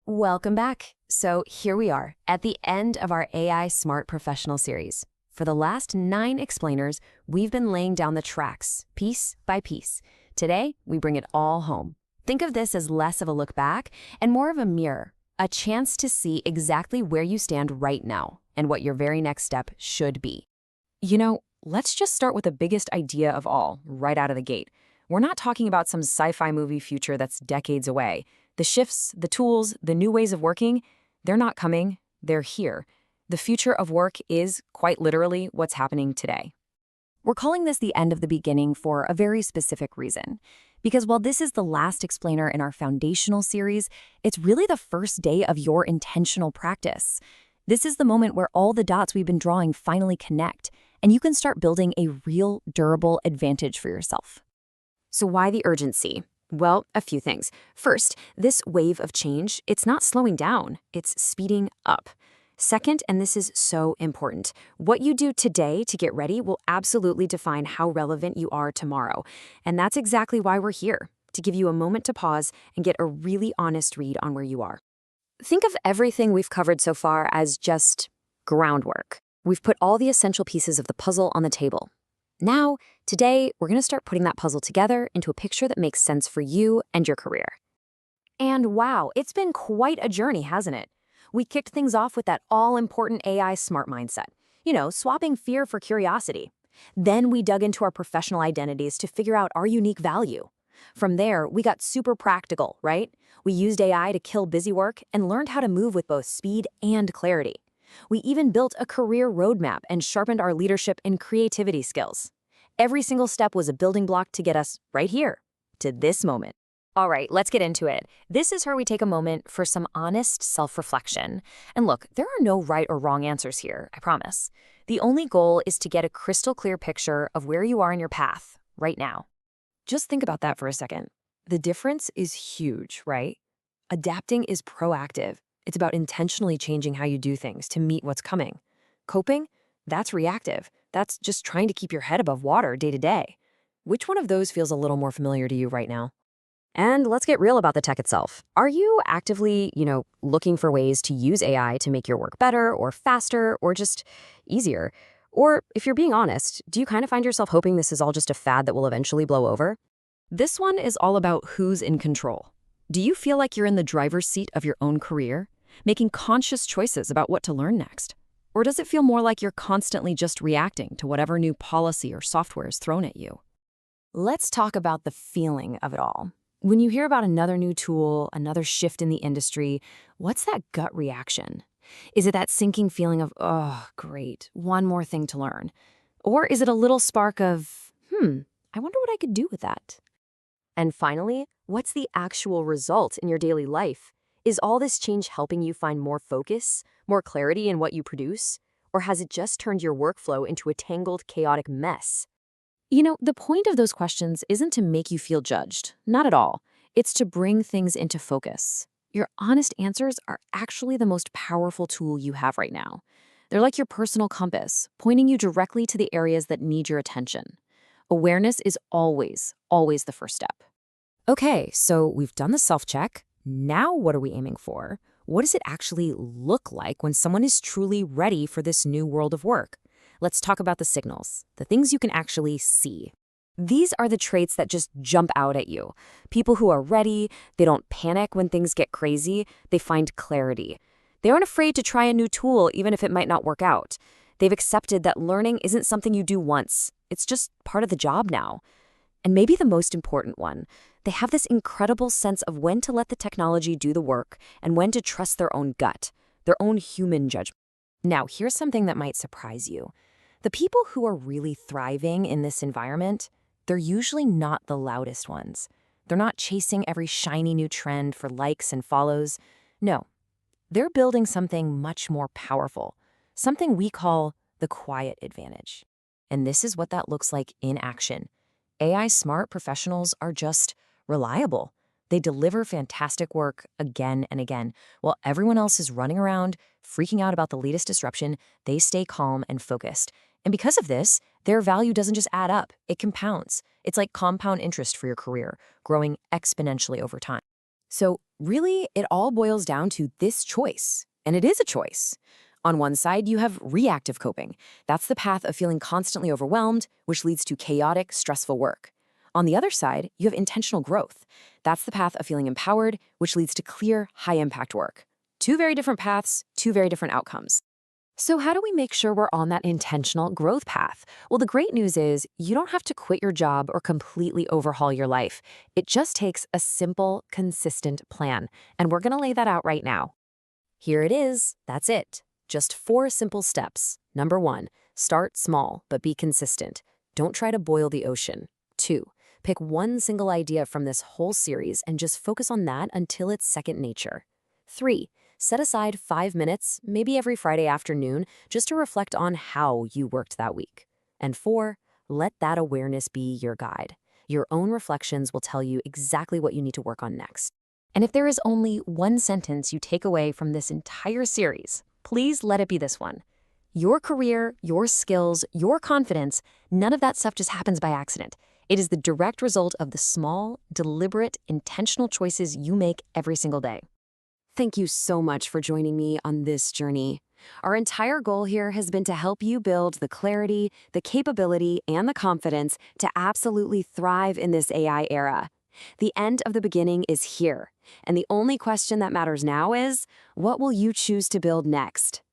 Welcome back. So here we are at the end of our AI Smart Professional series. For the last 9 explainers, we've been laying down the tracks, piece by piece. Today, we bring it all home. Think of this as less of a look back and more of a mirror, a chance to see exactly where you stand right now and what your very next step should be. Let's just start with the biggest idea of all, right out of the gate. We're not talking about some sci-fi movie future that's decades away. The shifts, the tools, the new ways of working, they're not coming, they're here. The future of work is, quite literally, what's happening today. We're calling this the end of the beginning for a very specific reason. Because while this is the last explainer in our foundational series, it's really the first day of your intentional practice. This is the moment where all the dots we've been drawing finally connect, and you can start building a real, durable advantage for yourself. So why the urgency? Well, a few things. First, this wave of change, it's not slowing down, it's speeding up. Second, and this is so important, what you do today to get ready will absolutely define how relevant you are tomorrow. And that's exactly why we're here, to give you a moment to pause and get a really honest read on where you are. Think of everything we've covered so far as just groundwork. We've put all the essential pieces of the puzzle on the table. Now, today, we're going to start putting that puzzle together into a picture that makes sense for you and your career. And wow, it's been quite a journey, hasn't it? We kicked things off with that all-important AI smart mindset. Swapping fear for curiosity. Then we dug into our professional identities to figure out our unique value. From there, we got super practical, right? We used AI to kill busy work and learned how to move with both speed and clarity. We even built a career roadmap and sharpened our leadership and creativity skills. Every single step was a building block to get us right here, to this moment. All right, let's get into it. This is where we take a moment for some honest self-reflection. And look, there are no right or wrong answers here, I promise. The only goal is to get a crystal clear picture of where you are in your path right now. Just think about that for a second. The difference is huge, right? Adapting is proactive. It's about intentionally changing how you do things to meet what's coming. Coping? That's reactive. That's just trying to keep your head above water day to day. Which one of those feels a little more familiar to you right now? And let's get real about the tech itself. Are you actively, looking for ways to use AI to make your work better or faster or just easier? Or if you're being honest, do you kind of find yourself hoping this is all just a fad that will eventually blow over? This one is all about who's in control. Do you feel like you're in the driver's seat of your own career, making conscious choices about what to learn next? Or does it feel more like you're constantly just reacting to whatever new policy or software is thrown at you? Let's talk about the feeling of it all. When you hear about another new tool, another shift in the industry, what's that gut reaction? Is it that sinking feeling of, oh, great, one more thing to learn? Or is it a little spark of, I wonder what I could do with that? And finally, what's the actual result in your daily life? Is all this change helping you find more focus, more clarity in what you produce? Or has it just turned your workflow into a tangled, chaotic mess? The point of those questions isn't to make you feel judged, not at all. It's to bring things into focus. Your honest answers are actually the most powerful tool you have right now. They're like your personal compass, pointing you directly to the areas that need your attention. Awareness is always, always the first step. Okay, so we've done the self-check. Now what are we aiming for? What does it actually look like when someone is truly ready for this new world of work? Let's talk about the signals, the things you can actually see. These are the traits that just jump out at you. People who are ready, they don't panic when things get crazy, they find clarity. They aren't afraid to try a new tool even if it might not work out. They've accepted that learning isn't something you do once. It's just part of the job now. And maybe the most important one, they have this incredible sense of when to let the technology do the work and when to trust their own gut, their own human judgment. Now, here's something that might surprise you. The people who are really thriving in this environment, they're usually not the loudest ones. They're not chasing every shiny new trend for likes and follows. No, they're building something much more powerful, something we call the quiet advantage. And this is what that looks like in action. AI smart professionals are just reliable. They deliver fantastic work again and again. While everyone else is running around, freaking out about the latest disruption, they stay calm and focused. And because of this, their value doesn't just add up, it compounds. It's like compound interest for your career, growing exponentially over time. So really, it all boils down to this choice. And it is a choice. On one side, you have reactive coping. That's the path of feeling constantly overwhelmed, which leads to chaotic, stressful work. On the other side, you have intentional growth. That's the path of feeling empowered, which leads to clear, high-impact work. Two very different paths, two very different outcomes. So how do we make sure we're on that intentional growth path? Well, the great news is you don't have to quit your job or completely overhaul your life. It just takes a simple, consistent plan. And we're going to lay that out right now. Here it is. That's it. Just 4 simple steps. Number 1, start small, but be consistent. Don't try to boil the ocean. 2, pick one single idea from this whole series and just focus on that until it's second nature. 3, set aside 5 minutes, maybe every Friday afternoon, just to reflect on how you worked that week. And 4, let that awareness be your guide. Your own reflections will tell you exactly what you need to work on next. And if there is only one sentence you take away from this entire series, please let it be this one. Your career, your skills, your confidence, none of that stuff just happens by accident. It is the direct result of the small, deliberate, intentional choices you make every single day. Thank you so much for joining me on this journey. Our entire goal here has been to help you build the clarity, the capability, and the confidence to absolutely thrive in this AI era. The end of the beginning is here, and the only question that matters now is, what will you choose to build next?